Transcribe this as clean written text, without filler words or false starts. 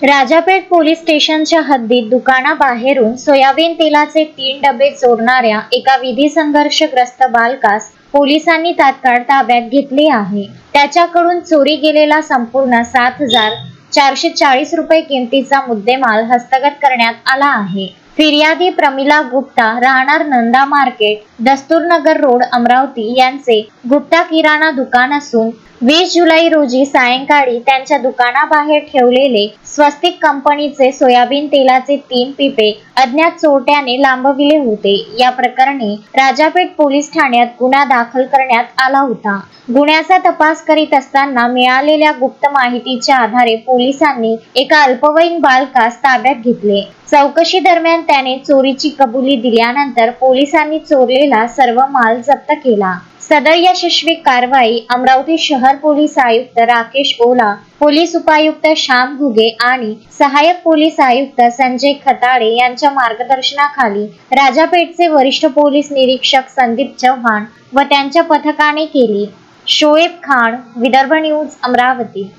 Rajapeth police स्टेशनच्या हद्दीत दुकानाबाहेरून soybean तेलाचे 3 डबे चोरणाऱ्या एका विधी संघर्षग्रस्त बालकास पोलिसांनी तात्काळ ताब्यात घेतले आहे. त्याच्याकडून चोरी गेलेला संपूर्ण 7,440 रुपये किमतीचा मुद्देमाल हस्तगत करण्यात आला आहे. फिर्यादी प्रमिला गुप्ता, राहणार नंदा मार्केट, दस्तूरनगर रोड, अमरावती यांचे गुप्ता किराणा दुकान असून 20 जुलै रोजी सायंकाळी त्यांच्या दुकानाबाहेर ठेवलेले स्वस्तिक कंपनीचे सोयाबीन तेलाचे 3 पिपे अज्ञात चोरट्याने लांबविले होते. या प्रकरणी राजापेठ पोलीस ठाण्यात गुन्हा दाखल करण्यात आला होता. गुन्ह्याचा तपास करीत असताना मिळालेल्या गुप्त माहितीच्या आधारे पोलिसांनी एका अल्पवयीन बालकास ताब्यात घेतले. चौकशी दरम्यान त्याने चोरीची कबुली दिल्यानंतर पोलिसांनी चोरलेला सर्व माल जप्त केला. सदर यशस्वी कारवाई अमरावती शहर पोलीस आयुक्त राकेश ओला, पोलीस उपायुक्त श्याम घुगे आणि सहाय्यक पोलीस आयुक्त संजय खताळे यांच्या मार्गदर्शनाखाली राजापेठचे वरिष्ठ पोलीस निरीक्षक संदीप चव्हाण व त्यांच्या पथकाने केली. शोएब खान, विदर्भ न्यूज, अमरावती.